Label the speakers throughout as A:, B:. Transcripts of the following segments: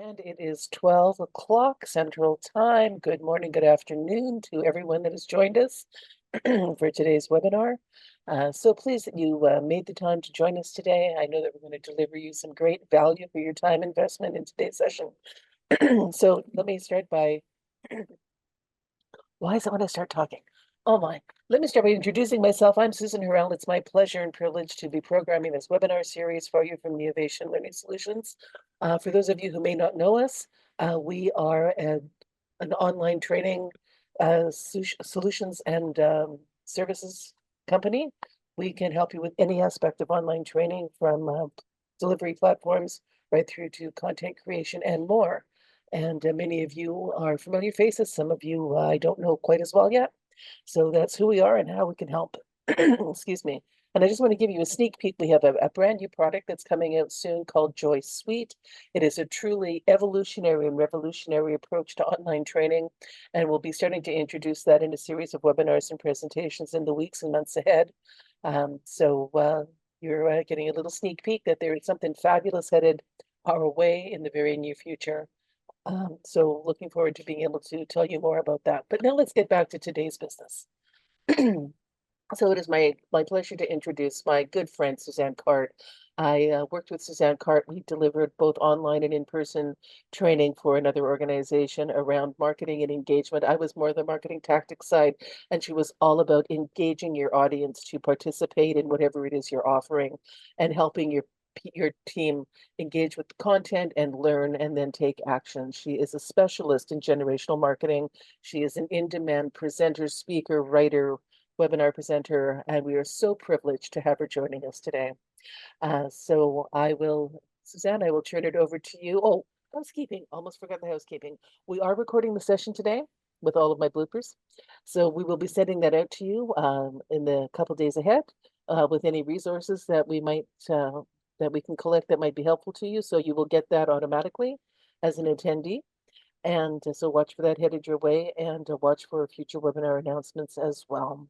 A: And it is 12 o'clock Central Time. Good morning, good afternoon to everyone that has joined us for today's webinar. So pleased that you made the time to join us today. I know that we're going to deliver you some great value for your time investment in today's session. So let me start by, why is it when I start talking? Oh my, let me start by introducing myself. I'm Susan Harrell. It's my pleasure and privilege to be programming this webinar series for you from Neovation Learning Solutions. For those of you who may not know us, we are an online training solutions and services company. We can help you with any aspect of online training from delivery platforms right through to content creation and more. And many of you are familiar faces. Some of you I don't know quite as well yet. So that's who we are and how we can help. Excuse me. And I just want to give you a sneak peek. We have a brand new product that's coming out soon called Joy Suite. It is a truly evolutionary and revolutionary approach to online training. And we'll be starting to introduce that in a series of webinars and presentations in the weeks and months ahead. You're getting a little sneak peek that there is something fabulous headed our way in the very near future. So looking forward to being able to tell you more about that. But now let's get back to today's business. So it is my pleasure to introduce my good friend, Suzanne Kart. I worked with Suzanne Kart. We delivered both online and in-person training for another organization around marketing and engagement. I was more the marketing tactics side, and she was all about engaging your audience to participate in whatever it is you're offering and helping your team engage with the content and learn and then take action. She is a specialist in generational marketing. She is an in-demand presenter, speaker, writer, webinar presenter, and we are so privileged to have her joining us today. Suzanne, I will turn it over to you. Oh, housekeeping, almost forgot the housekeeping. We are recording the session today with all of my bloopers. So we will be sending that out to you in the couple days ahead with any resources that that we can collect that might be helpful to you. So you will get that automatically as an attendee. And so watch for that headed your way and watch for future webinar announcements as well.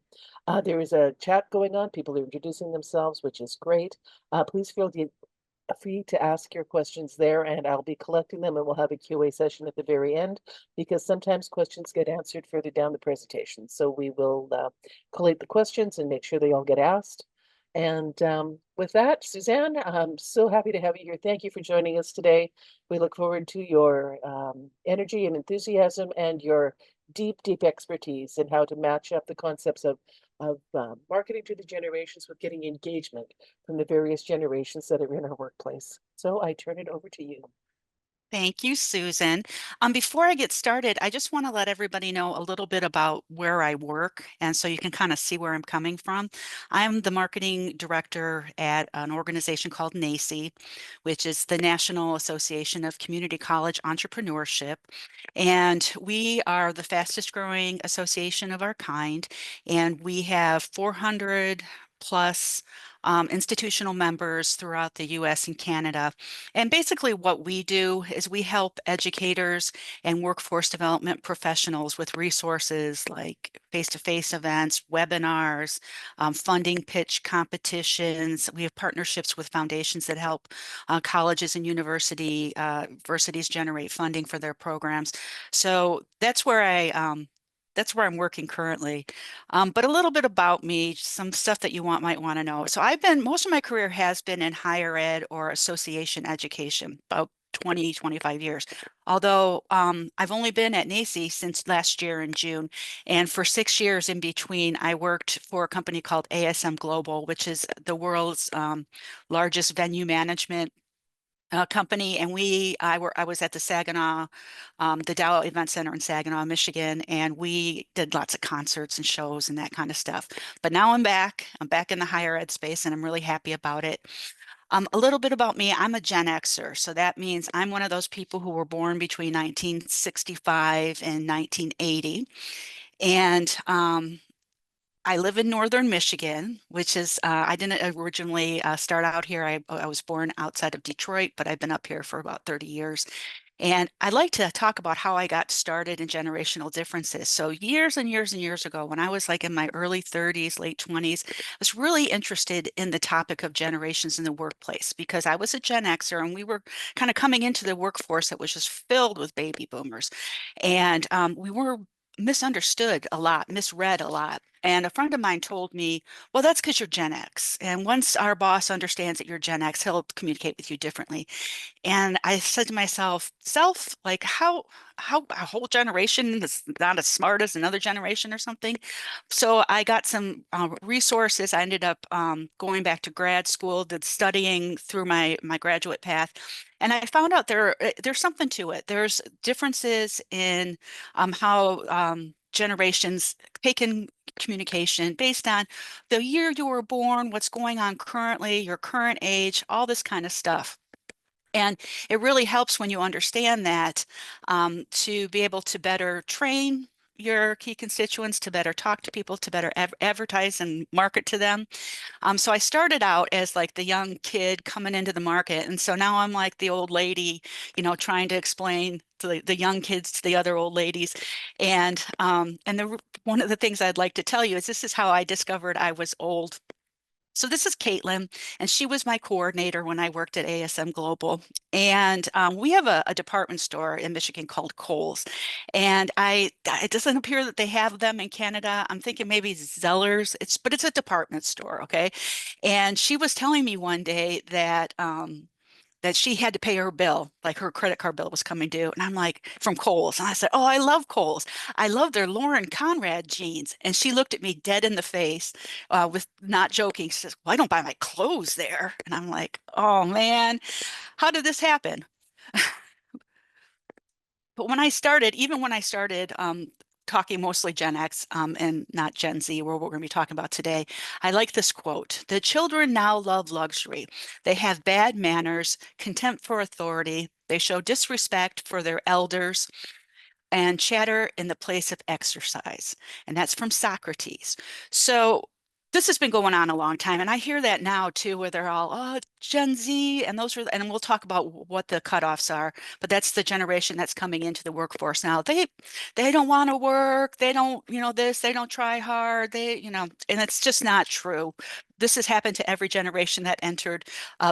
A: There is a chat going on. People are introducing themselves, which is great. Please feel free to ask your questions there and I'll be collecting them and we'll have a QA session at the very end because sometimes questions get answered further down the presentation. So we will collate the questions and make sure they all get asked. And with that, Suzanne, I'm so happy to have you here. Thank you for joining us today. We look forward to your energy and enthusiasm and your deep, deep expertise in how to match up the concepts of marketing to the generations with getting engagement from the various generations that are in our workplace. So I turn it over to you.
B: Thank you, Susan. Before I get started, I just want to let everybody know a little bit about where I work, and so you can kind of see where I'm coming from. I'm the marketing director at an organization called NACCE, which is the National Association of Community College Entrepreneurship, and we are the fastest growing association of our kind, and we have 400 plus institutional members throughout the US and Canada. And basically what we do is we help educators and workforce development professionals with resources like face-to-face events, webinars, funding pitch competitions. We have partnerships with foundations that help colleges and universities generate funding for their programs. So that's where I'm working currently. But a little bit about me, some stuff that you might want to know. So most of my career has been in higher ed or association education, about 20, 25 years. Although I've only been at NACCE since last year in June. And for 6 years in between, I worked for a company called ASM Global, which is the world's largest venue management company, and I was at the Saginaw, the Dow Event Center in Saginaw, Michigan, and we did lots of concerts and shows and that kind of stuff. But now I'm back. I'm back in the higher ed space, and I'm really happy about it. A little bit about me, I'm a Gen Xer, so that means I'm one of those people who were born between 1965 and 1980. And I live in northern Michigan, which is, I didn't originally start out here. I was born outside of Detroit, but I've been up here for about 30 years. And I'd like to talk about how I got started in generational differences. So years and years and years ago, when I was like in my early 30s, late 20s, I was really interested in the topic of generations in the workplace because I was a Gen Xer and we were kind of coming into the workforce that was just filled with baby boomers. And we were misunderstood a lot, misread a lot. And a friend of mine told me, well, that's because you're Gen X. And once our boss understands that you're Gen X, he'll communicate with you differently. And I said to myself, self, like how a whole generation is not as smart as another generation or something. So I got some resources. I ended up going back to grad school, did studying through my graduate path, and I found out there's something to it. There's differences in how generations take in communication based on the year you were born, what's going on currently, your current age, all this kind of stuff. And it really helps when you understand that to be able to better train your key constituents, to better talk to people, to better advertise and market to them. So I started out as like the young kid coming into the market. And so now I'm like the old lady, trying to explain to the young kids to the other old ladies. And one of the things I'd like to tell you is this is how I discovered I was old. So this is Caitlin, and she was my coordinator when I worked at ASM Global. And we have a department store in Michigan called Kohl's. And it doesn't appear that they have them in Canada. I'm thinking maybe Zellers. But it's a department store, okay? And she was telling me one day that she had to pay her bill, like her credit card bill was coming due. And I'm like, from Kohl's. And I said, oh, I love Kohl's. I love their Lauren Conrad jeans. And she looked at me dead in the face with not joking. She says, well, I don't buy my clothes there. And I'm like, oh, man, how did this happen? But even when I started talking mostly Gen X and not Gen Z, where we're going to be talking about today, I like this quote. The children now love luxury. They have bad manners, contempt for authority. They show disrespect for their elders and chatter in the place of exercise. And that's from Socrates. So this has been going on a long time. And I hear that now too, where they're all, oh, Gen Z. And we'll talk about what the cutoffs are, but that's the generation that's coming into the workforce now. They don't want to work. They don't, they don't try hard. And it's just not true. This has happened to every generation that entered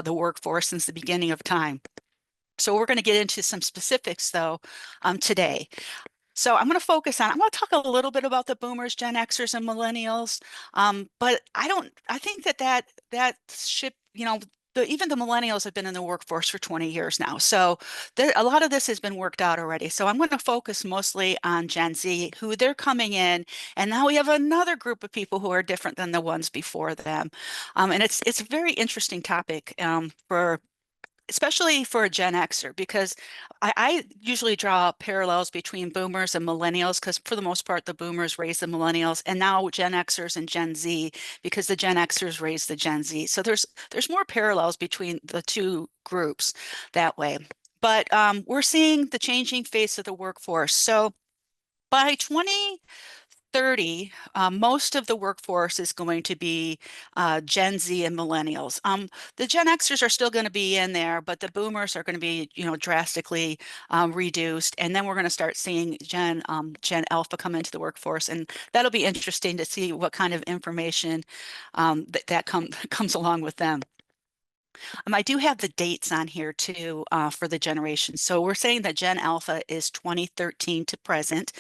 B: the workforce since the beginning of time. So we're going to get into some specifics though today. So I'm going to talk a little bit about the boomers, Gen Xers, and millennials. But I think that ship, even the millennials have been in the workforce for 20 years now. So a lot of this has been worked out already. So I'm going to focus mostly on Gen Z, who they're coming in. And now we have another group of people who are different than the ones before them. And it's a very interesting topic for especially for a Gen Xer, because I usually draw parallels between boomers and millennials, because for the most part, the boomers raised the millennials, and now Gen Xers and Gen Z, because the Gen Xers raised the Gen Z. So there's more parallels between the two groups that way. But we're seeing the changing face of the workforce. So by 2030, most of the workforce is going to be Gen Z and millennials. The Gen Xers are still going to be in there, but the boomers are going to be, drastically reduced. And then we're going to start seeing Gen Alpha come into the workforce, and that'll be interesting to see what kind of information comes along with them. I do have the dates on here too for the generation. So we're saying that Gen Alpha is 2013 to present.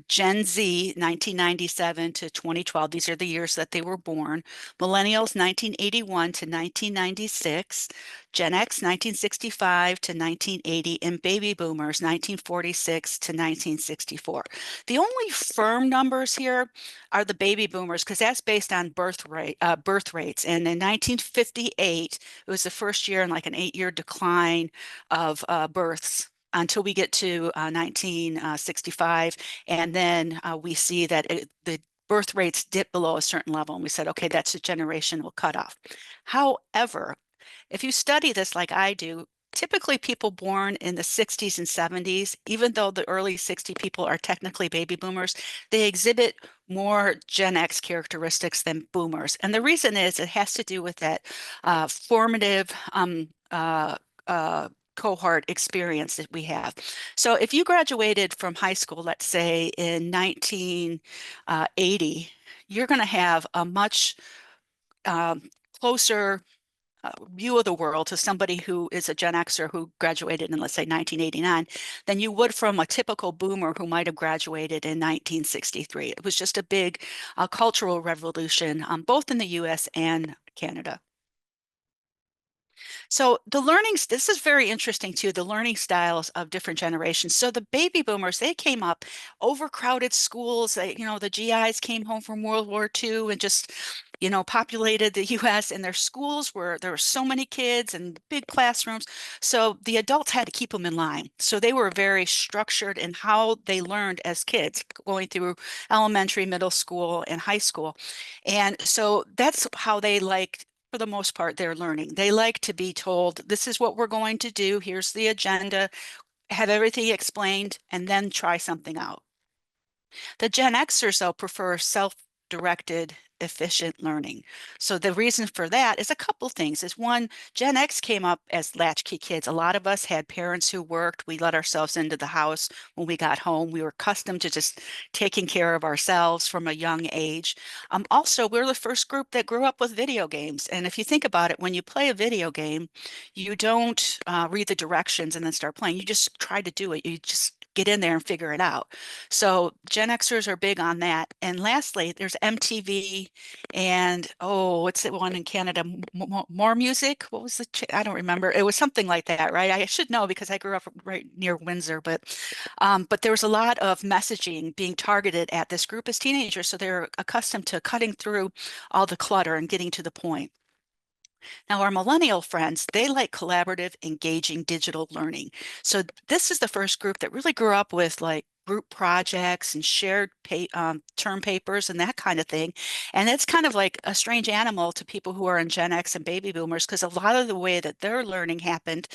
B: Gen Z, 1997 to 2012. These are the years that they were born. Millennials, 1981 to 1996. Gen X, 1965 to 1980. And baby boomers, 1946 to 1964. The only firm numbers here are the baby boomers, because that's based on birth rates. And in 1958, it was the first year in like an 8-year decline of births until we get to 1965. And then we see that the birth rates dip below a certain level. And we said, okay, that's a generational cutoff. However, if you study this like I do, typically people born in the 60s and 70s, even though the early 60 people are technically baby boomers, they exhibit more Gen X characteristics than boomers. And the reason is it has to do with that formative uh, cohort experience that we have. So if you graduated from high school, let's say in 1980, you're going to have a much um, closer view of the world to somebody who is a Gen Xer who graduated in, let's say, 1989 than you would from a typical boomer who might have graduated in 1963. It was just a big cultural revolution, both in the US and Canada. So the learnings, this is very interesting too, the learning styles of different generations. So the baby boomers, they came up, overcrowded schools. The GIs came home from World War II and just, populated the US, and their schools there were so many kids and big classrooms. So the adults had to keep them in line. So they were very structured in how they learned as kids, going through elementary, middle school, and high school. And so that's how they liked, for the most part, they're learning. They like to be told, this is what we're going to do. Here's the agenda, have everything explained, and then try something out. The Gen Xers, though, prefer self-directed, efficient learning. So the reason for that is a couple things. Is one, Gen X came up as latchkey kids. A lot of us had parents who worked. We let ourselves into the house when we got home. We were accustomed to just taking care of ourselves from a young age. Also, we're the first group that grew up with video games. And if you think about it, when you play a video game, you don't read the directions and then start playing. You just try to do it. You just get in there and figure it out. So Gen Xers are big on that. And lastly, there's MTV and what's the one in Canada? More Music? What was I don't remember. It was something like that, right? I should know because I grew up right near Windsor, but there was a lot of messaging being targeted at this group as teenagers, so they're accustomed to cutting through all the clutter and getting to the point. Now, our millennial friends, they like collaborative, engaging digital learning. So this is the first group that really grew up with like group projects and shared term papers and that kind of thing. And it's kind of like a strange animal to people who are in Gen X and baby boomers, because a lot of the way that their learning happened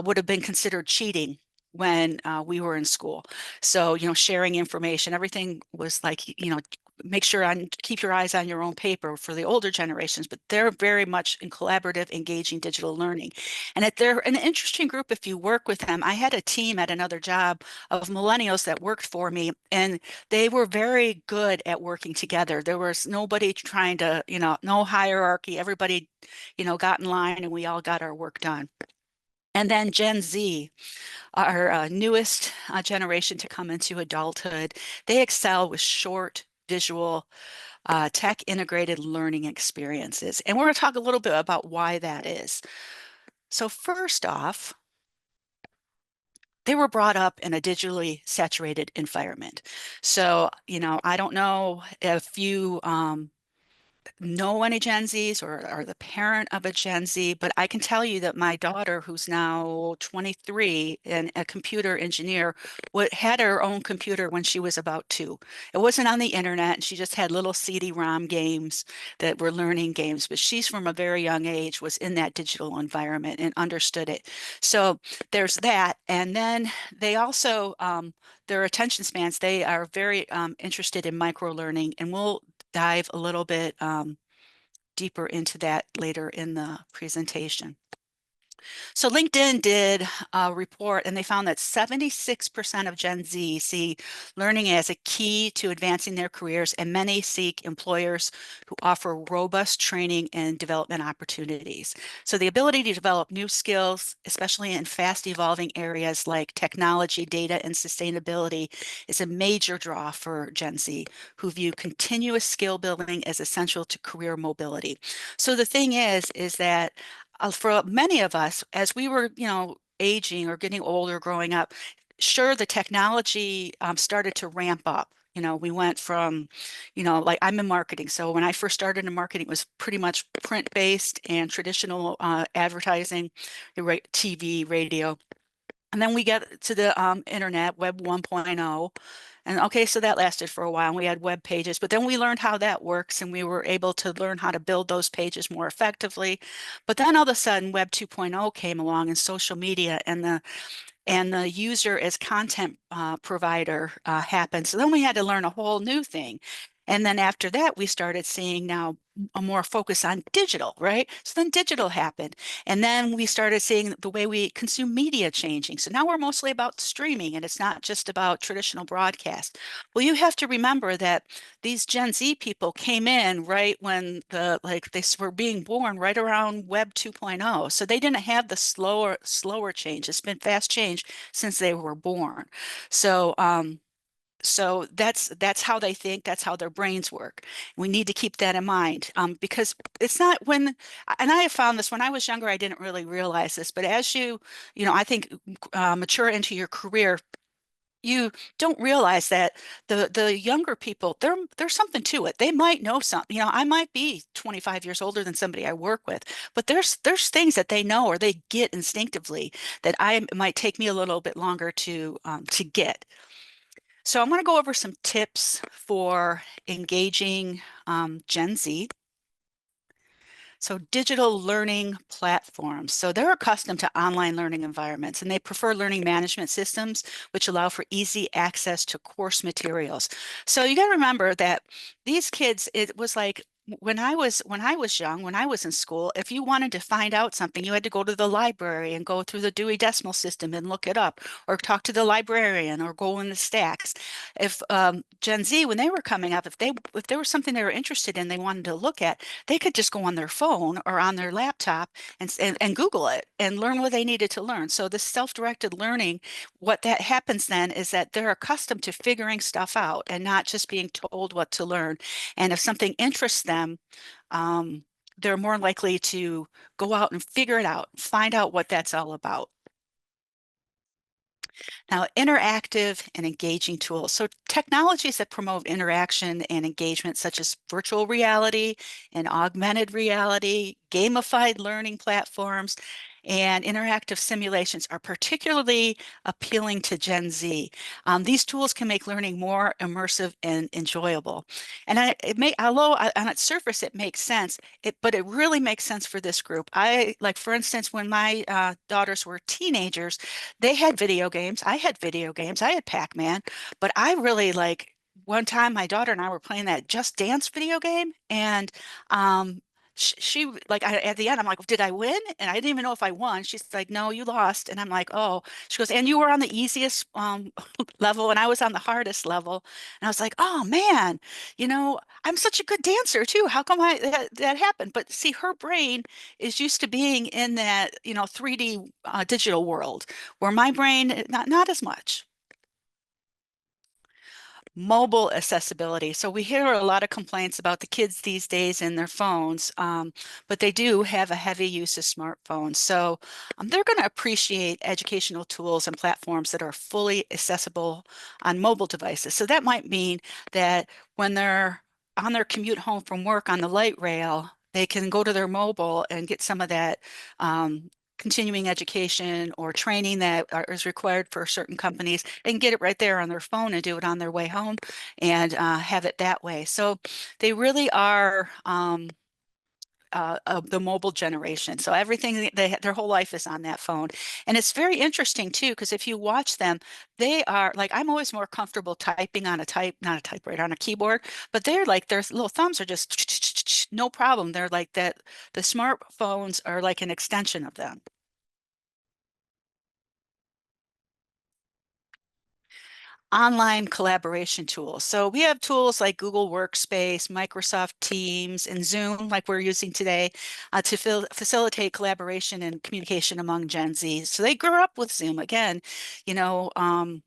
B: would have been considered cheating when we were in school. So, sharing information, everything was like, make sure and keep your eyes on your own paper for the older generations, but they're very much in collaborative, engaging digital learning. And they're an interesting group if you work with them. I had a team at another job of millennials that worked for me, and they were very good at working together. There was nobody trying to, no hierarchy. Everybody, got in line and we all got our work done. And then Gen Z, our newest generation to come into adulthood, they excel with short, visual, tech integrated learning experiences. And we're going to talk a little bit about why that is. So first off, they were brought up in a digitally saturated environment. So, I don't know if you know any Gen Zs or are the parent of a Gen Z, but I can tell you that my daughter, who's now 23 and a computer engineer, had her own computer when she was about 2. It wasn't on the internet, and she just had little CD-ROM games that were learning games, but she's from a very young age was in that digital environment and understood it. So there's that. And then they also, their attention spans, they are very interested in micro learning, and we'll dive a little bit deeper into that later in the presentation. So LinkedIn did a report, and they found that 76% of Gen Z see learning as a key to advancing their careers, and many seek employers who offer robust training and development opportunities. So the ability to develop new skills, especially in fast evolving areas like technology, data, and sustainability, is a major draw for Gen Z, who view continuous skill building as essential to career mobility. So the thing is that for many of us, as we were, aging or getting older, growing up, sure, the technology started to ramp up. We went from, like I'm in marketing. So when I first started in marketing, it was pretty much print-based and traditional advertising, TV, radio. And then we get to the internet, Web 1.0. And okay, so that lasted for a while. And we had web pages, but then we learned how that works, and we were able to learn how to build those pages more effectively. But then all of a sudden, Web 2.0 came along, and social media and the user as content provider happened. So then we had to learn a whole new thing. And then after that, we started seeing now a more focus on digital, right? So then digital happened. And then we started seeing the way we consume media changing. So now we're mostly about streaming and it's not just about traditional broadcast. Well, you have to remember that these Gen Z people came in right when they were being born right around Web 2.0. So they didn't have the slower change. It's been fast change since they were born. So, so that's how they think, that's how their brains work. We need to keep that in mind because it's not when, and I have found this when I was younger, I didn't really realize this, but as I think mature into your career, you don't realize that the younger people, there's something to it. They might know something. I might be 25 years older than somebody I work with, but there's things that they know or they get instinctively that I might take me a little bit longer to get. So I'm going to go over some tips for engaging Gen Z. So digital learning platforms. So they're accustomed to online learning environments and they prefer learning management systems, which allow for easy access to course materials. So you got to remember that these kids, it was like when I was young, when I was in school, if you wanted to find out something, you had to go to the library and go through the Dewey Decimal System and look it up, or talk to the librarian, or go in the stacks. If Gen Z, when they were coming up, if there was something they were interested in, they wanted to look at, they could just go on their phone or on their laptop and Google it and learn what they needed to learn. So this self-directed learning, what that happens then is that they're accustomed to figuring stuff out and not just being told what to learn. And if something interests them, um, they're more likely to go out and figure it out, find out what that's all about. Now, interactive and engaging tools. So technologies that promote interaction and engagement, such as virtual reality and augmented reality, gamified learning platforms, and interactive simulations are particularly appealing to Gen Z. These tools can make learning more immersive and enjoyable. And although on its surface it makes sense, but it really makes sense for this group. Like, for instance, when my daughters were teenagers, they had video games. I had video games. I had Pac-Man, but I really like one time my daughter and I were playing that Just Dance video game, and um she like at the end I'm like, did I win? And I didn't even know if I won. She's like, no, you lost. And I'm like, oh. She goes, and you were on the easiest level and I was on the hardest level. And I was like, oh man, I'm such a good dancer too. How come that happened? But see, her brain is used to being in that 3D digital world where my brain not as much. Mobile accessibility. So we hear a lot of complaints about the kids these days and their phones, but they do have a heavy use of smartphones. So they're going to appreciate educational tools and platforms that are fully accessible on mobile devices. So that might mean that when they're on their commute home from work on the light rail, they can go to their mobile and get some of that continuing education or training that is required for certain companies. They can get it right there on their phone and do it on their way home and have it that way. So they really are the mobile generation. So everything their whole life is on that phone. And it's very interesting too, because if you watch them, they are like, I'm always more comfortable typing on not a typewriter, on a keyboard, but they're like, their little thumbs are just no problem. They're like that. The smartphones are like an extension of them. Online collaboration tools. So we have tools like Google Workspace, Microsoft Teams, and Zoom, like we're using today, to facilitate collaboration and communication among Gen Z. So they grew up with Zoom. Again, you know, when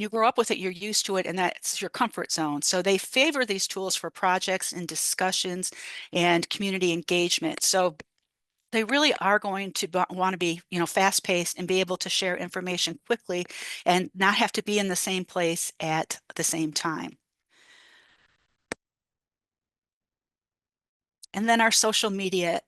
B: you grow up with it, you're used to it, and that's your comfort zone. So they favor these tools for projects and discussions and community engagement. So they really are going to want to be, fast paced and be able to share information quickly and not have to be in the same place at the same time. And then our social media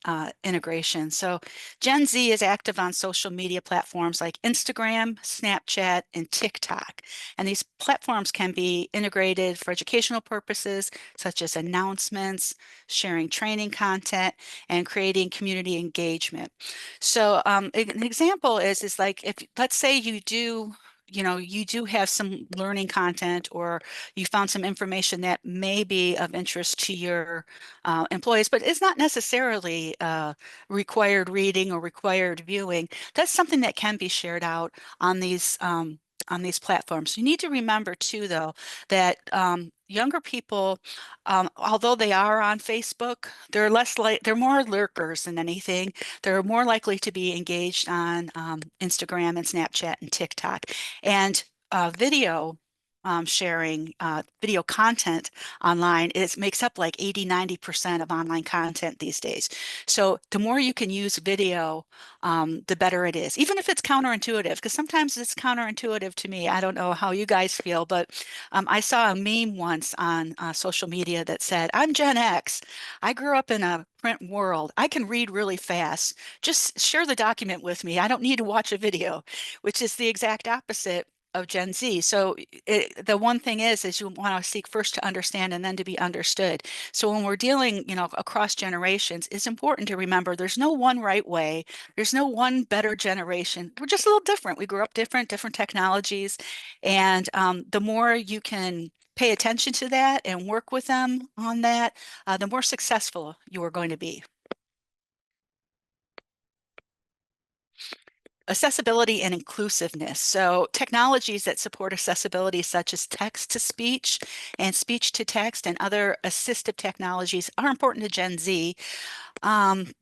B: integration. So Gen Z is active on social media platforms like Instagram, Snapchat, and TikTok. And these platforms can be integrated for educational purposes, such as announcements, sharing training content, and creating community engagement. So an example is like, if let's say you do have some learning content or you found some information that may be of interest to your employees, but it's not necessarily required reading or required viewing. That's something that can be shared out on these platforms. You need to remember too, though, that younger people, although they are on Facebook, they're more lurkers than anything. They're more likely to be engaged on Instagram and Snapchat and TikTok. And video sharing, video content online makes up like 80–90% of online content these days. So the more you can use video, the better it is, even if it's counterintuitive, because sometimes it's counterintuitive to me. I don't know how you guys feel, but I saw a meme once on social media that said, I'm Gen X. I grew up in a print world. I can read really fast. Just share the document with me. I don't need to watch a video, which is the exact opposite of Gen Z. So the one thing is you want to seek first to understand and then to be understood. So when we're dealing, across generations, it's important to remember there's no one right way. There's no one better generation. We're just a little different. We grew up different technologies. And the more you can pay attention to that and work with them on that, the more successful you are going to be. Accessibility and inclusiveness. So technologies that support accessibility, such as text to speech and speech to text and other assistive technologies, are important to Gen Z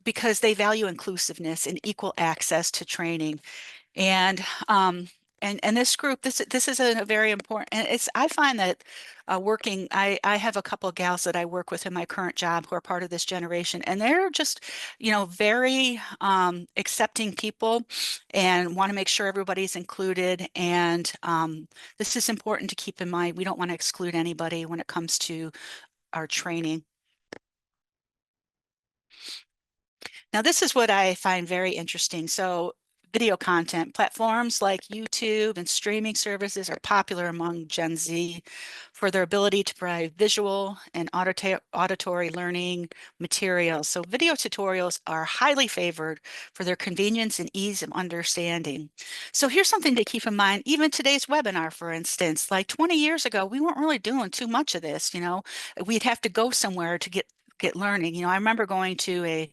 B: because they value inclusiveness and equal access to training. And this group, this is a very important, and I find that I have a couple of gals that I work with in my current job who are part of this generation, and they're just, very accepting people and want to make sure everybody's included. And this is important to keep in mind. We don't want to exclude anybody when it comes to our training. Now, this is what I find very interesting. So, video content platforms like YouTube and streaming services are popular among Gen Z for their ability to provide visual and auditory learning materials. So, video tutorials are highly favored for their convenience and ease of understanding. So, here's something to keep in mind. Even today's webinar, for instance, like 20 years ago, we weren't really doing too much of this. We'd have to go somewhere to get learning. I remember going to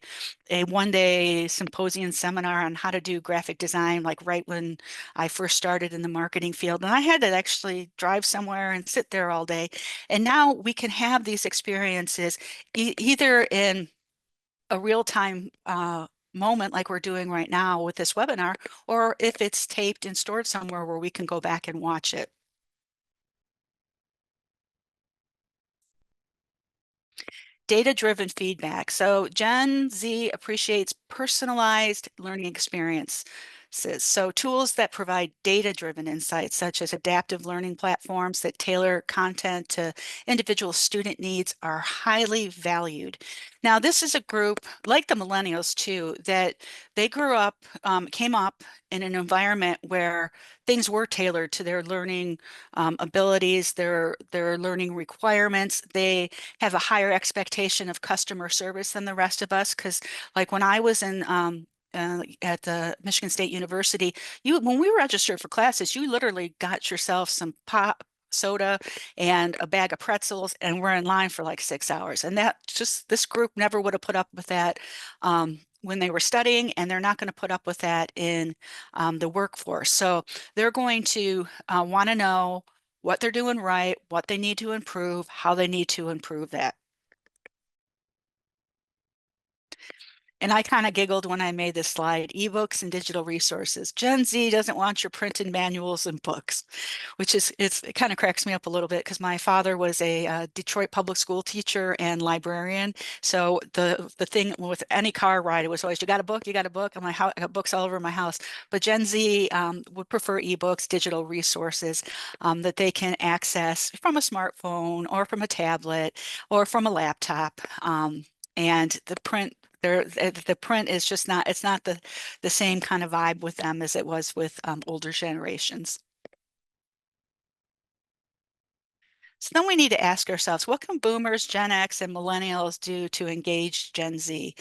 B: a one-day symposium seminar on how to do graphic design, like right when I first started in the marketing field. And I had to actually drive somewhere and sit there all day. And now we can have these experiences either in a real-time moment like we're doing right now with this webinar, or if it's taped and stored somewhere where we can go back and watch it. Data-driven feedback. So Gen Z appreciates personalized learning experiences. So tools that provide data-driven insights, such as adaptive learning platforms that tailor content to individual student needs, are highly valued. Now, this is a group like the millennials too, that they came up in an environment where things were tailored to their learning abilities, their learning requirements. They have a higher expectation of customer service than the rest of us. Because like when I was at the Michigan State University, when we registered for classes, you literally got yourself some pop soda and a bag of pretzels, and we're in line for like 6 hours. And this group never would have put up with that when they were studying, and they're not going to put up with that in the workforce. So they're going to want to know what they're doing right, what they need to improve, how they need to improve that. And I kind of giggled when I made this slide, ebooks and digital resources. Gen Z doesn't want your printed manuals and books, it kind of cracks me up a little bit because my father was a Detroit public school teacher and librarian. So the thing with any car ride, it was always, you got a book, you got a book. I got books all over my house. But Gen Z would prefer ebooks, digital resources that they can access from a smartphone or from a tablet or from a laptop. And the print is just not, it's not the same kind of vibe with them as it was with older generations. So then we need to ask ourselves, what can boomers, Gen X, and millennials do to engage Gen Z?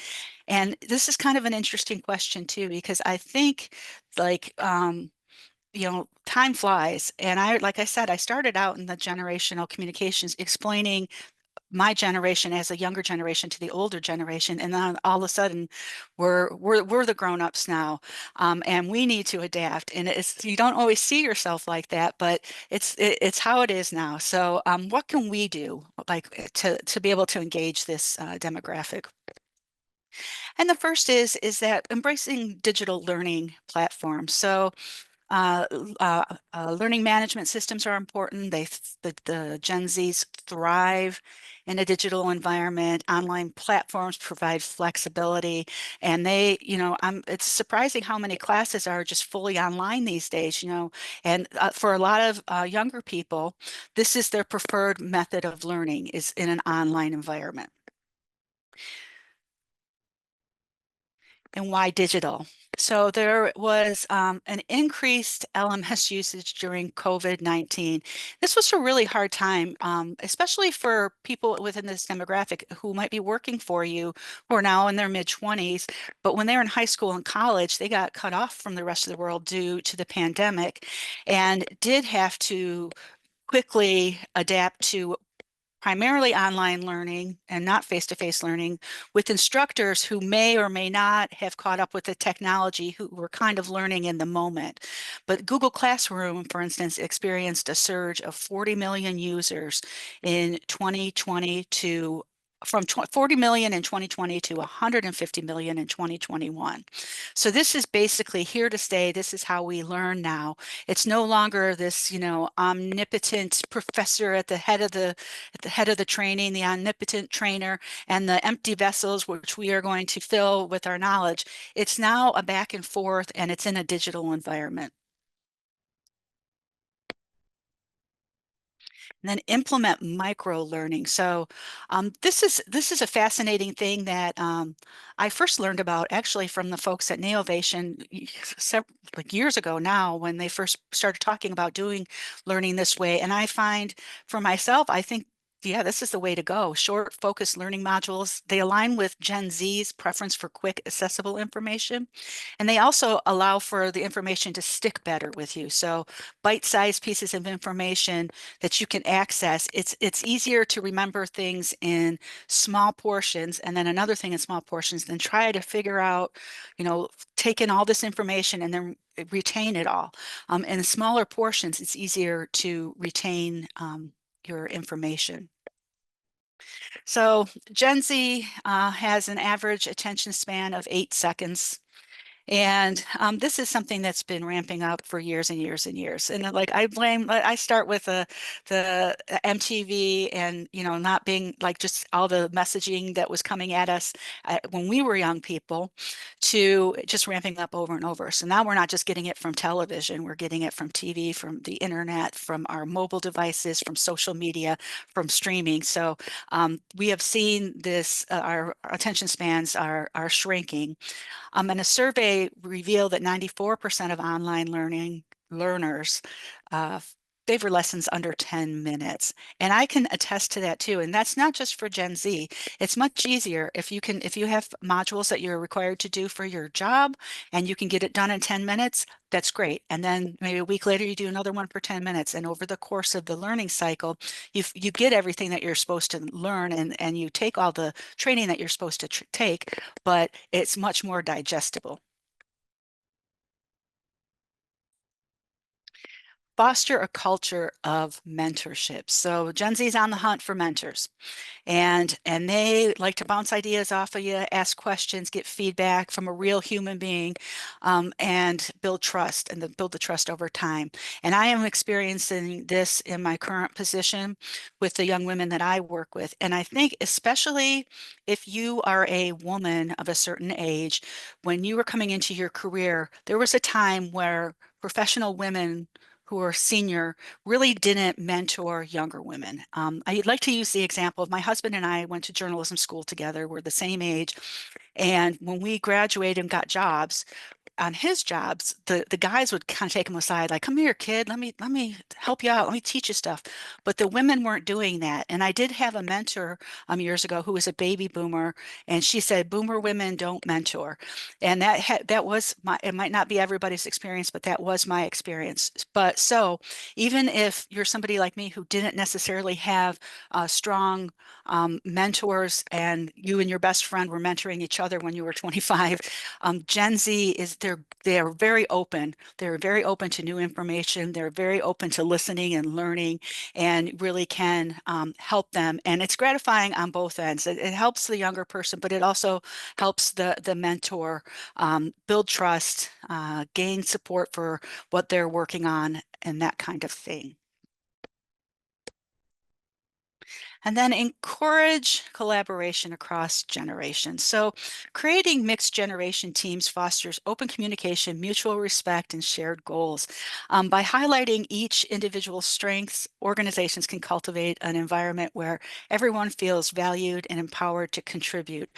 B: And this is kind of an interesting question too, because I think like time flies. And like I said, I started out in the generational communications explaining my generation as a younger generation to the older generation, and then all of a sudden we're the grown-ups now, and we need to adapt. And you don't always see yourself like that, but it's how it is now. So what can we do like to be able to engage this demographic? And the first is that embracing digital learning platforms. So uh, learning management systems are important. The Gen Zs thrive in a digital environment. Online platforms provide flexibility, and it's surprising how many classes are just fully online these days. And for a lot of younger people, this is their preferred method of learning is in an online environment. And why digital? So there was an increased LMS usage during COVID-19. This was a really hard time, especially for people within this demographic who might be working for you, who are now in their mid-20s. But when they're in high school and college, they got cut off from the rest of the world due to the pandemic and did have to quickly adapt to primarily online learning and not face-to-face learning with instructors who may or may not have caught up with the technology, who were kind of learning in the moment. But Google Classroom, for instance, experienced a surge of 40 million users in 2020 to from 40 million in 2020 to 150 million in 2021. So this is basically here to stay. This is how we learn now. It's no longer this, omnipotent professor at the head of the training, the omnipotent trainer, and the empty vessels which we are going to fill with our knowledge. It's now a back and forth, and it's in a digital environment. And then implement micro learning. So this is a fascinating thing that I first learned about actually from the folks at Neovation like years ago now when they first started talking about doing learning this way. And I find for myself, I think, yeah, this is the way to go. Short, focused learning modules. They align with Gen Z's preference for quick, accessible information. And they also allow for the information to stick better with you. So bite-sized pieces of information that you can access. It's easier to remember things in small portions and then another thing in small portions than try to figure out, take in all this information and then retain it all. In smaller portions, it's easier to retain your information. So Gen Z has an average attention span of 8 seconds. And this is something that's been ramping up for years and years and years. And like I start with the MTV and, not being like just all the messaging that was coming at us when we were young people to just ramping up over and over. So now we're not just getting it from television, we're getting it from TV, from the internet, from our mobile devices, from social media, from streaming. So we have seen this, our attention spans are shrinking. And a survey revealed that 94% of online learners uh, favor lessons under 10 minutes. And I can attest to that too. And that's not just for Gen Z. It's much easier if you have modules that you're required to do for your job and you can get it done in 10 minutes, that's great. And then maybe a week later, you do another one for 10 minutes. And over the course of the learning cycle, you get everything that you're supposed to learn and you take all the training that you're supposed to take, but it's much more digestible. Foster a culture of mentorship. So Gen Z is on the hunt for mentors. And they like to bounce ideas off of you, ask questions, get feedback from a real human being, and build trust and build the trust over time. And I am experiencing this in my current position with the young women that I work with. And I think especially if you are a woman of a certain age, when you were coming into your career, there was a time where professional women who are senior really didn't mentor younger women. I'd like to use the example of my husband and I went to journalism school together. We're the same age. And when we graduated and got jobs, on his jobs, the guys would kind of take him aside, like, "Come here, kid. Let me help you out. Let me teach you stuff." But the women weren't doing that. And I did have a mentor years ago who was a baby boomer, and she said, "Boomer women don't mentor." And that was my, it might not be everybody's experience, but that was my experience. But so even if you're somebody like me who didn't necessarily have strong mentors, and you and your best friend were mentoring each other when you were 25, Gen Z is they're very open. They're very open to new information. They're very open to listening and learning, and really can help them. And it's gratifying on both ends. It helps the younger person, but it also helps the mentor build trust, gain support for what they're working on, and that kind of thing. And then encourage collaboration across generations. So creating mixed generation teams fosters open communication, mutual respect, and shared goals. By highlighting each individual's strengths, organizations can cultivate an environment where everyone feels valued and empowered to contribute.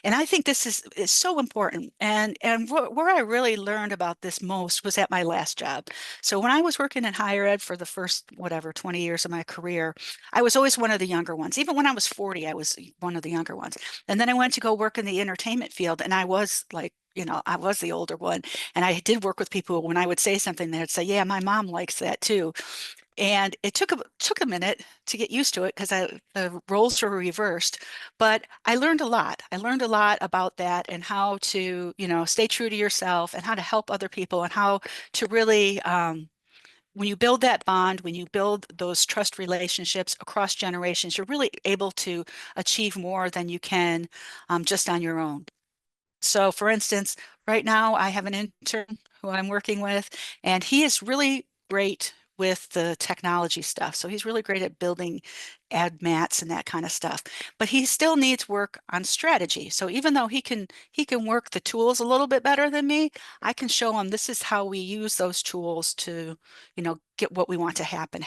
B: And I think this is so important. And where I really learned about this most was at my last job. So when I was working in higher ed for the first, whatever, 20 years of my career, I was always one of the younger ones. Even when I was 40, I was one of the younger ones. And then I went to go work in the entertainment field, and I was like, I was the older one. And I did work with people when I would say something, they'd say, "Yeah, my mom likes that too." And it took a minute to get used to it because the roles were reversed. But I learned a lot. I learned a lot about that, and how to, stay true to yourself, and how to help other people, and how to really when you build that bond, when you build those trust relationships across generations, you're really able to achieve more than you can just on your own. So, for instance, right now I have an intern who I'm working with, and he is really great with the technology stuff. So he's really great at building ad mats and that kind of stuff. But he still needs work on strategy. So even though he can work the tools a little bit better than me, I can show him this is how we use those tools to, get what we want to happen.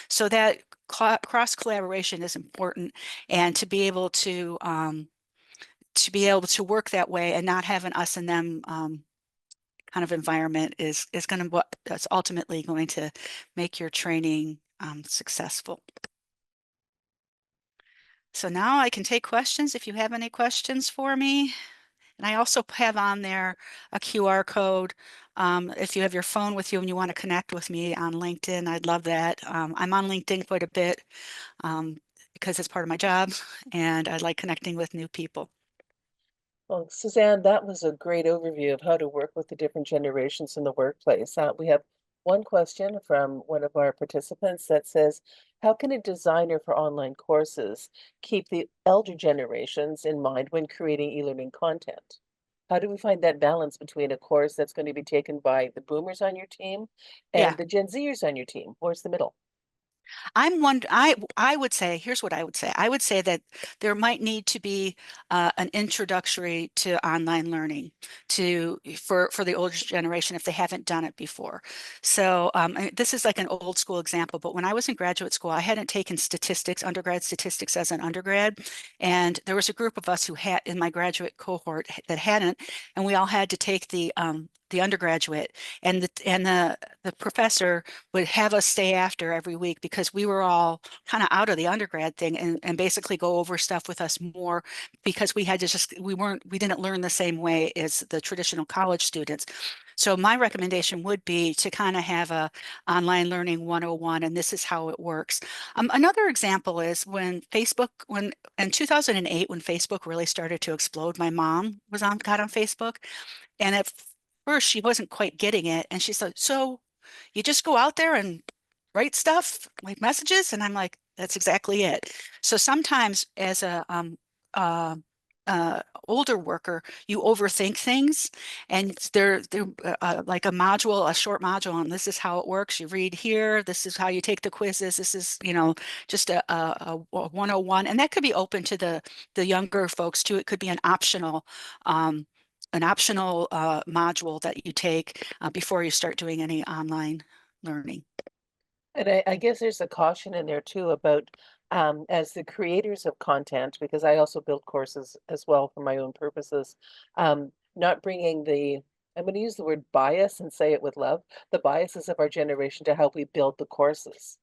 B: So that cross collaboration is important, and to be able to work that way and not have an us and them kind of environment is going to what that's ultimately going to make your training successful. So now I can take questions if you have any questions for me. And I also have on there a QR code. If you have your phone with you and you want to connect with me on LinkedIn, I'd love that. I'm on LinkedIn quite a bit because it's part of my job, and I like connecting with new people.
A: Well, Suzanne, that was a great overview of how to work with the different generations in the workplace. We have one question from one of our participants that says, how can a designer for online courses keep the elder generations in mind when creating e-learning content? How do we find that balance between a course that's going to be taken by the boomers on your team
B: Yeah.
A: and the Gen Zers on your team? Where's the middle?
B: I would say, here's what I would say. I would say that there might need to be an introductory to online learning for the older generation if they haven't done it before. So this is like an old school example, but when I was in graduate school, I hadn't taken statistics, undergrad statistics as an undergrad, and there was a group of us who had in my graduate cohort that hadn't, and we all had to take the undergraduate, and the professor would have us stay after every week because we were all kind of out of the undergrad thing, and basically go over stuff with us more, because we didn't learn the same way as the traditional college students. So my recommendation would be to kind of have a online learning 101, and this is how it works. Another example is when in 2008, when Facebook really started to explode, my mom got on Facebook, and at first she wasn't quite getting it. And she said, "So you just go out there and write stuff like messages?" And I'm like, "That's exactly it." So sometimes as a older worker, you overthink things, and they're like a short module, and this is how it works. You read here, this is how you take the quizzes. This is, just a 101, and that could be open to the younger folks too. It could be an optional module that you take before you start doing any online learning.
A: And I guess there's a caution in there too about as the creators of content, because I also build courses as well for my own purposes, not bringing the I'm going to use the word bias and say it with love, the biases of our generation to how we build the courses.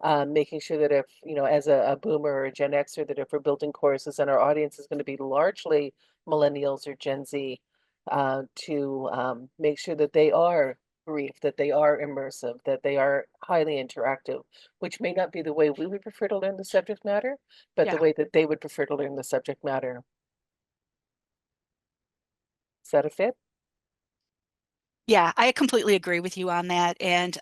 A: Making sure that if, as a boomer or a Gen Xer, that if we're building courses and our audience is going to be largely millennials or Gen Z, to make sure that they are brief, that they are immersive, that they are highly interactive, which may not be the way we would prefer to learn the subject matter, but the
B: Yeah.
A: way that they would prefer to learn the subject matter. Is that a fit?
B: Yeah, I completely agree with you on that. And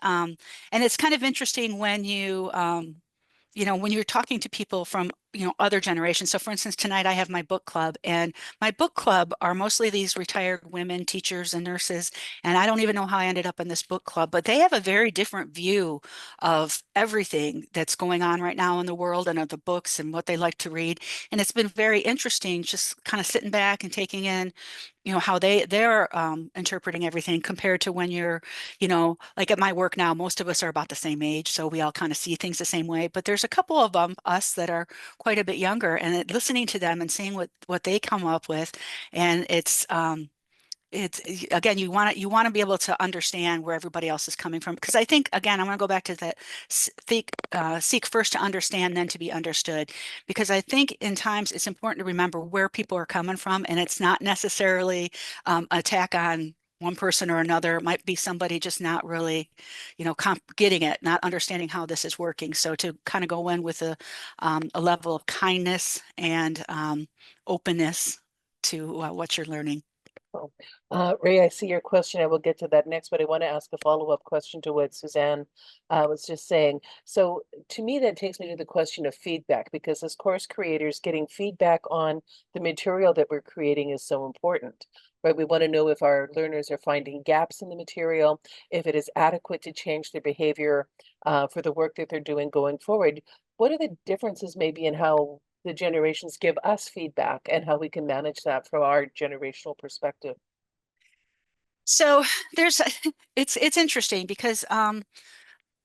B: it's kind of interesting when when you're talking to people from, other generations. So for instance, tonight I have my book club, and my book club are mostly these retired women, teachers and nurses. And I don't even know how I ended up in this book club, but they have a very different view of everything that's going on right now in the world and of the books and what they like to read. And it's been very interesting just kind of sitting back and taking in, how they're interpreting everything compared to when you're, like at my work now, most of us are about the same age, so we all kind of see things the same way. But there's a couple of us that are quite a bit younger, and listening to them and seeing what they come up with, and it's again, you want to be able to understand where everybody else is coming from, because I think, again, I'm going to go back to that, seek first to understand, then to be understood, because I think in times it's important to remember where people are coming from, and it's not necessarily attack on one person or another. It might be somebody just not really, getting it, not understanding how this is working. So to kind of go in with a level of kindness and openness to what you're learning.
A: Oh, Ray, I see your question. I will get to that next, but I want to ask a follow-up question to what Suzanne was just saying. So to me, that takes me to the question of feedback, because as course creators, getting feedback on the material that we're creating is so important, right? We want to know if our learners are finding gaps in the material, if it is adequate to change their behavior for the work that they're doing going forward. What are the differences maybe in how the generations give us feedback and how we can manage that from our generational perspective?
B: So there's it's interesting because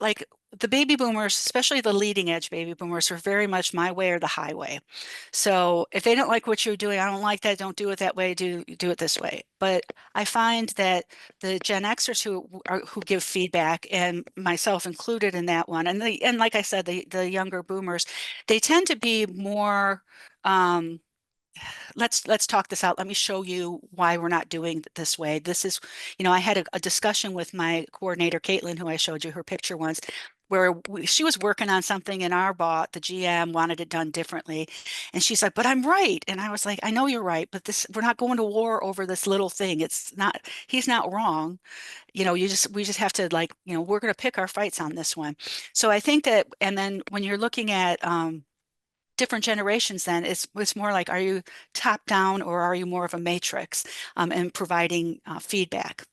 B: like the baby boomers, especially the leading edge baby boomers, are very much my way or the highway. So if they don't like what you're doing, I don't like that, don't do it that way, do it this way. But I find that the Gen Xers who give feedback, and myself included in that one, and like I said, the younger boomers, they tend to be more let's talk this out. Let me show you why we're not doing it this way. This is, I had a discussion with my coordinator, Caitlin, who I showed you her picture once, where she was working on something, and our bot, the GM, wanted it done differently. And she's like, but I'm right. And I was like, I know you're right, but we're not going to war over this little thing. It's not, he's not wrong. We just have to, like, we're going to pick our fights on this one. So I think that, and then when you're looking at, different generations, then it's more like, are you top down or are you more of a matrix, and providing feedback?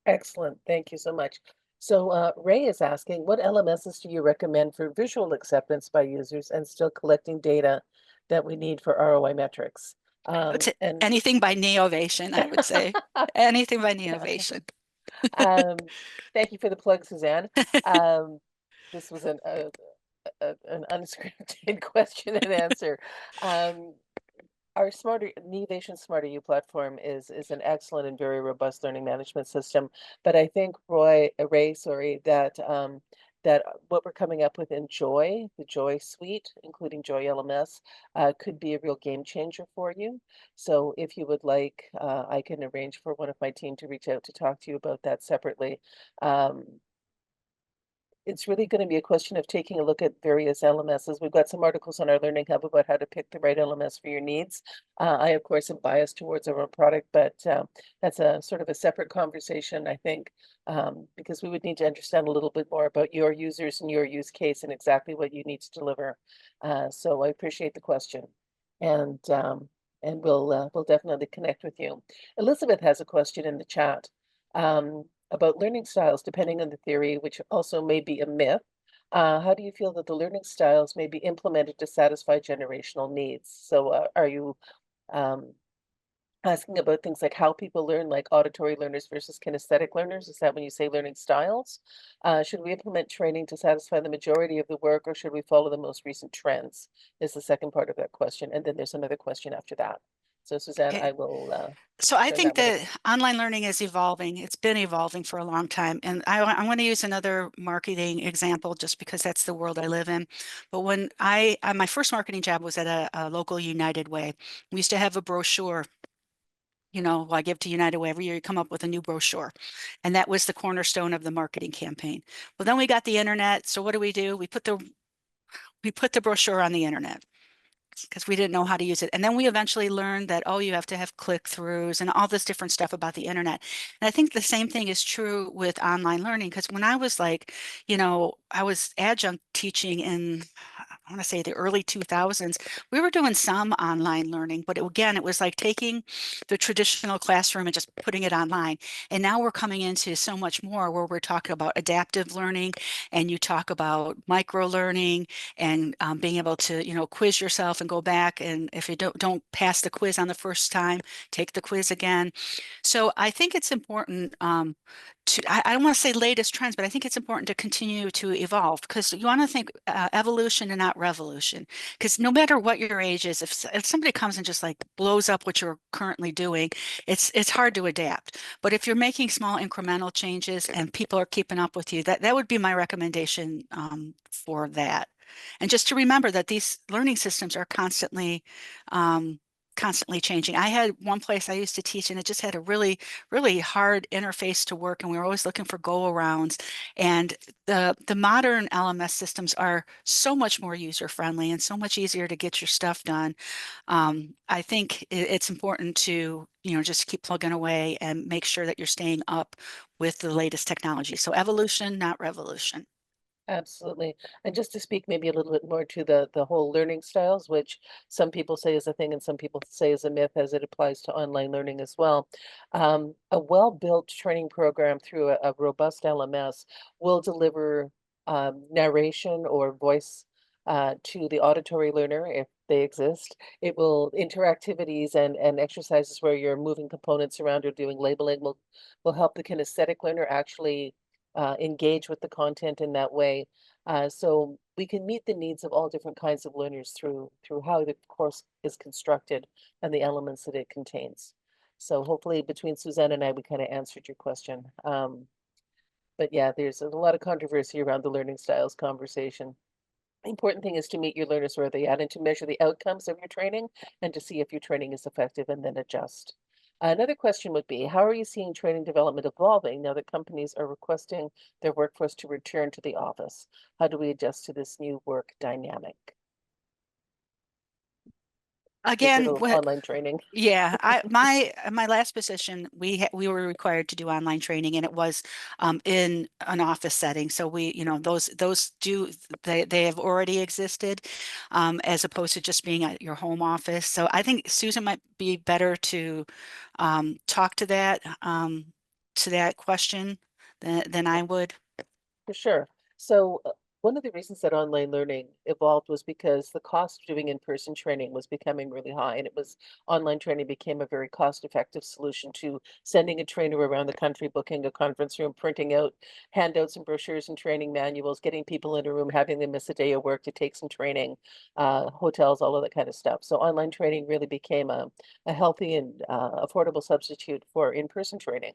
A: Excellent. Thank you so much. So Ray is asking, what LMSs do you recommend for visual acceptance by users and still collecting data that we need for ROI metrics?
B: It's
A: And
B: anything by Neovation, I would say. Anything by Neovation.
A: um, thank you for the plug, Suzanne. Um, this was an unscripted question and answer. Um, Our Neovation Smarter U platform is an excellent and very robust learning management system. But I think Ray, sorry, that what we're coming up with in Joy, the Joy suite, including Joy LMS, could be a real game changer for you. So if you would like, I can arrange for one of my team to reach out to talk to you about that separately. Um, it's really going to be a question of taking a look at various LMSs. We've got some articles on our Learning Hub about how to pick the right LMS for your needs. I, of course, am biased towards our own product, but that's a sort of a separate conversation, I think, because we would need to understand a little bit more about your users and your use case and exactly what you need to deliver. So I appreciate the question, and um, and we'll definitely connect with you. Elizabeth has a question in the chat. About learning styles, depending on the theory, which also may be a myth. How do you feel that the learning styles may be implemented to satisfy generational needs? So are you um, asking about things like how people learn, like auditory learners versus kinesthetic learners? Is that when you say learning styles? Should we implement training to satisfy the majority of the work, or should we follow the most recent trends? Is the second part of that question. And then there's another question after that. So Suzanne,
B: Okay.
A: I will
B: So I
A: turn
B: think
A: that one over.
B: that online learning is evolving. It's been evolving for a long time. And I want to use another marketing example just because that's the world I live in. But when my first marketing job was at a local United Way. We used to have a brochure, I give to United Way every year, you come up with a new brochure. And that was the cornerstone of the marketing campaign. Well, then we got the internet. So what do? We put the brochure on the internet because we didn't know how to use it. And then we eventually learned that, oh, you have to have click-throughs and all this different stuff about the internet. And I think the same thing is true with online learning because when I was I was adjunct teaching in, I want to say the early 2000s, we were doing some online learning, but again, it was like taking the traditional classroom and just putting it online. And now we're coming into so much more where we're talking about adaptive learning and you talk about micro learning and being able to, quiz yourself and go back. And if you don't pass the quiz on the first time, take the quiz again. So I think it's important I don't want to say latest trends, but I think it's important to continue to evolve because you want to think evolution and not revolution. Because no matter what your age is, if somebody comes and just like blows up what you're currently doing, it's hard to adapt. But if you're making small incremental changes and people are keeping up with you, that would be my recommendation for that. And just to remember that these learning systems are constantly changing. I had one place I used to teach and it just had a really, really hard interface to work and we were always looking for go-arounds. And the modern LMS systems are so much more user-friendly and so much easier to get your stuff done. I think it's important to, just keep plugging away and make sure that you're staying up with the latest technology. So evolution, not revolution.
A: Absolutely. And just to speak maybe a little bit more to the whole learning styles, which some people say is a thing and some people say is a myth as it applies to online learning as well. A well-built training program through a robust LMS will deliver narration or voice to the auditory learner if they exist. It will interactivities and exercises where you're moving components around or doing labeling will help the kinesthetic learner actually engage with the content in that way. So we can meet the needs of all different kinds of learners through how the course is constructed and the elements that it contains. So hopefully between Suzanne and I, we kind of answered your question. But yeah, there's a lot of controversy around the learning styles conversation. The important thing is to meet your learners where they at and to measure the outcomes of your training and to see if your training is effective and then adjust. Another question would be, how are you seeing training development evolving now that companies are requesting their workforce to return to the office? How do we adjust to this new work dynamic?
B: Again,
A: Digital
B: what
A: online training.
B: Yeah, my last position, we were required to do online training, and it was in an office setting. So they have already existed, as opposed to just being at your home office. So I think Susan might be better to talk to that question than I would.
A: For sure. So, one of the reasons that online learning evolved was because the cost of doing in-person training was becoming really high, and online training became a very cost-effective solution to sending a trainer around the country, booking a conference room, printing out handouts and brochures and training manuals, getting people in a room, having them miss a day of work to take some training, hotels, all of that kind of stuff. So online training really became a healthy and affordable substitute for in-person training.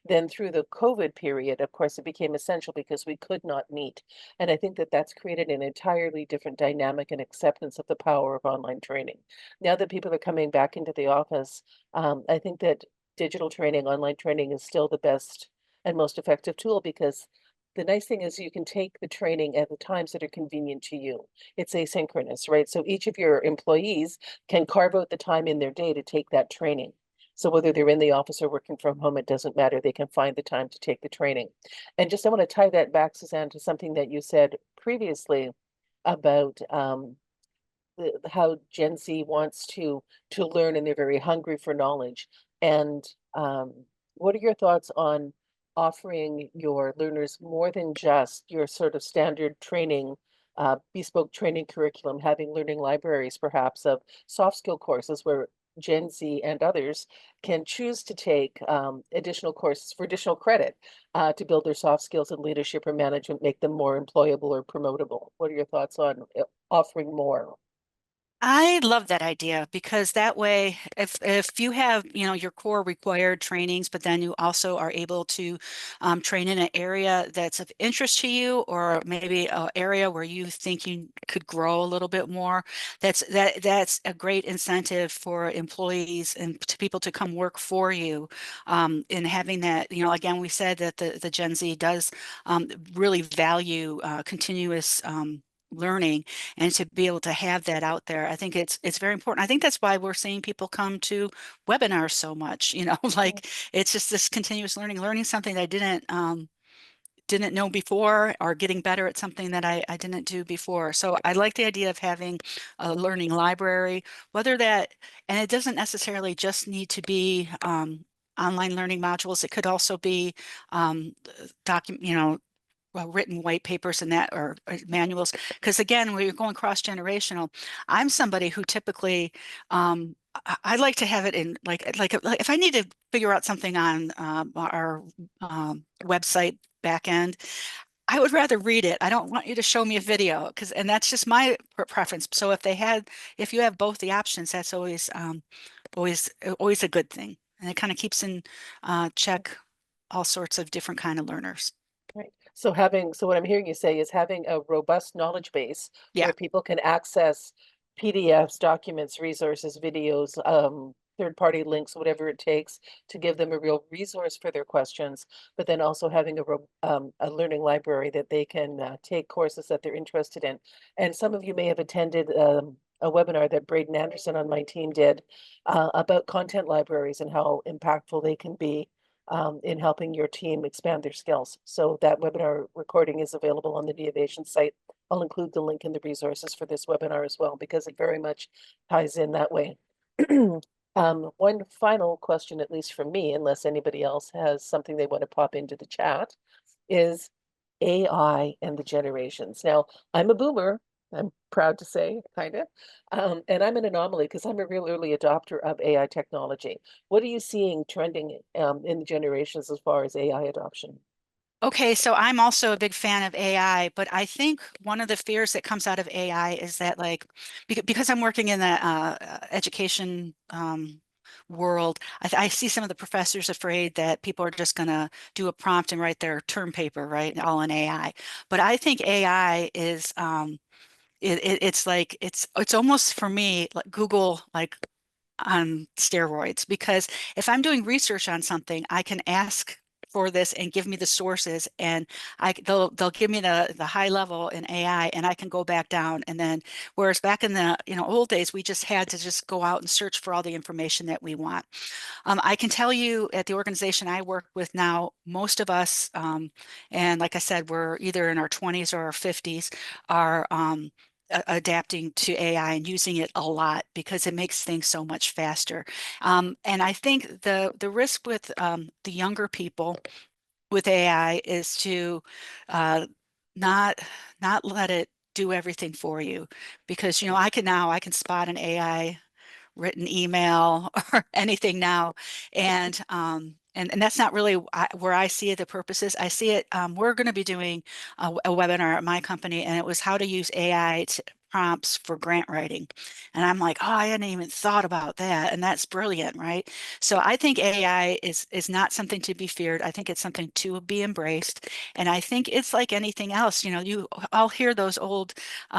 A: Then through the COVID period, of course, it became essential because we could not meet. And I think that that's created an entirely different dynamic and acceptance of the power of online training. Now that people are coming back into the office, I think that digital training, online training is still the best and most effective tool because the nice thing is you can take the training at the times that are convenient to you. It's asynchronous, right? So each of your employees can carve out the time in their day to take that training. So whether they're in the office or working from home, it doesn't matter. They can find the time to take the training. And just I want to tie that back, Suzanne, to something that you said previously about how Gen Z wants to learn and they're very hungry for knowledge. And what are your thoughts on offering your learners more than just your sort of standard training, bespoke training curriculum, having learning libraries perhaps of soft skill courses where Gen Z and others can choose to take additional courses for additional credit to build their soft skills in leadership or management, make them more employable or promotable. What are your thoughts on offering more?
B: I love that idea because that way, if you have, you know, your core required trainings, but then you also are able to train in an area that's of interest to you, or maybe an area where you think you could grow a little bit more, that's a great incentive for employees and to people to come work for you. In having that, you know, again, we said that the Gen Z does really value continuous learning, and to be able to have that out there, I think it's very important. I think that's why we're seeing people come to webinars so much, you know,
A: Mm.
B: like it's just this continuous learning something that I didn't know before, or getting better at something that I didn't do before. So I like the idea of having a learning library, whether that, and it doesn't necessarily just need to be online learning modules. It could also be you know, written white papers and that, or manuals. Because again, when you're going cross-generational, I'm somebody who typically I like to have it in like if I need to figure out something on our website back end, I would rather read it. I don't want you to show me a video, because and that's just my preference. So if you have both the options, that's always a good thing, and it kind of keeps in check all sorts of different kind of learners.
A: Right. So what I'm hearing you say is having a robust knowledge base
B: Yeah.
A: where people can access PDFs, documents, resources, videos, third-party links, whatever it takes to give them a real resource for their questions, but then also having a learning library that they can take courses that they're interested in. And some of you may have attended a webinar that Braden Anderson on my team did about content libraries and how impactful they can be in helping your team expand their skills. So that webinar recording is available on the Neovation site. I'll include the link in the resources for this webinar as well, because it very much ties in that way. One final question, at least from me, unless anybody else has something they want to pop into the chat, is AI and the generations. Now, I'm a boomer, I'm proud to say, kind of, and I'm an anomaly because I'm a real early adopter of AI technology. What are you seeing trending in the generations as far as AI adoption?
B: Okay, so I'm also a big fan of AI, but I think one of the fears that comes out of AI is that, like, because I'm working in the education world, I see some of the professors afraid that people are just going to do a prompt and write their term paper, right, all in AI. But I think AI is it's like it's almost for me like Google, like on steroids, because if I'm doing research on something, I can ask for this and give me the sources, and they'll give me the high level in AI, and I can go back down. And then, whereas back in the, you know, old days, we just had to just go out and search for all the information that we want. I can tell you at the organization I work with now, most of us, and like I said, we're either in our 20s or our 50s, are adapting to AI and using it a lot because it makes things so much faster. And I think the risk with the younger people with AI is to uh, not not let it do everything for you, because you know I can spot an AI written email or anything now. And that's not really where I see the purposes. I see it, we're going to be doing a webinar at my company, and it was how to use AI prompts for grant writing. And I'm like, oh, I hadn't even thought about that. And that's brilliant, right? So I think AI is not something to be feared. I think it's something to be embraced. And I think it's like anything else. You know, I'll hear those old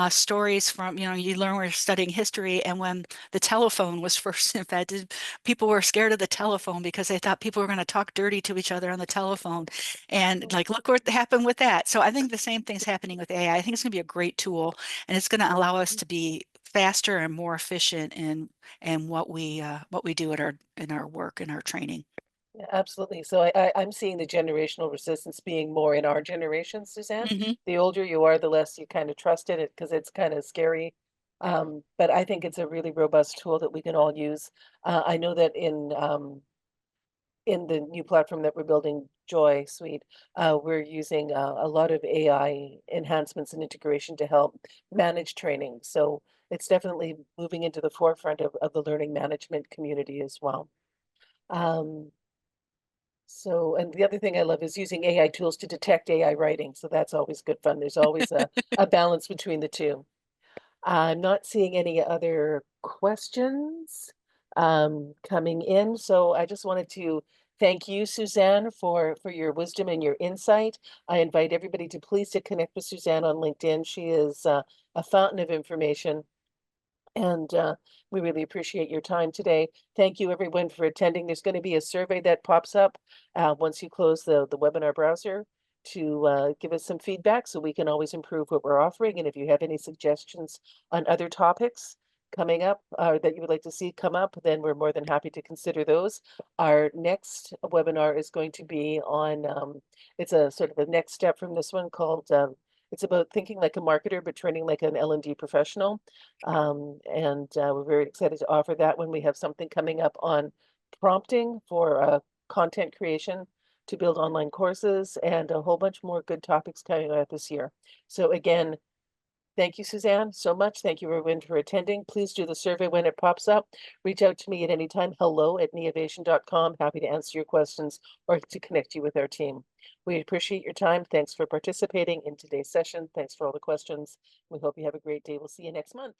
B: stories from, you know, you learn when you're studying history, and when the telephone was first invented, people were scared of the telephone because they thought people were going to talk dirty to each other on the telephone. And like, look what happened with that. So I think the same thing's happening with AI. I think it's going to be a great tool, and it's going to allow us to be faster and more efficient in what we do at our in our work and our training.
A: Yeah, absolutely. So I'm seeing the generational resistance being more in our generation, Suzanne.
B: Hmm.
A: The older you are, the less you kind of trust in it because it's kind of scary. But I think it's a really robust tool that we can all use. I know that in the new platform that we're building, Joy Suite, we're using a lot of AI enhancements and integration to help manage training. So it's definitely moving into the forefront of the learning management community as well. Um, and the other thing I love is using AI tools to detect AI writing. So that's always good fun. There's always a balance between the two. I'm not seeing any other questions coming in, so I just wanted to thank you, Suzanne, for your wisdom and your insight. I invite everybody to please to connect with Suzanne on LinkedIn. She is a fountain of information, and we really appreciate your time today. Thank you, everyone, for attending. There's going to be a survey that pops up once you close the webinar browser to give us some feedback so we can always improve what we're offering. And if you have any suggestions on other topics coming up that you would like to see come up, then we're more than happy to consider those. Our next webinar is going to be on, it's a sort of a next step from this one called, it's about thinking like a marketer, but training like an L&D professional. We're very excited to offer that when we have something coming up on prompting for content creation to build online courses and a whole bunch more good topics coming out this year. So again, thank you, Suzanne, so much. Thank you, everyone, for attending. Please do the survey when it pops up. Reach out to me at any time. hello@neovation.com. Happy to answer your questions or to connect you with our team. We appreciate your time. Thanks for participating in today's session. Thanks for all the questions. We hope you have a great day. We'll see you next month.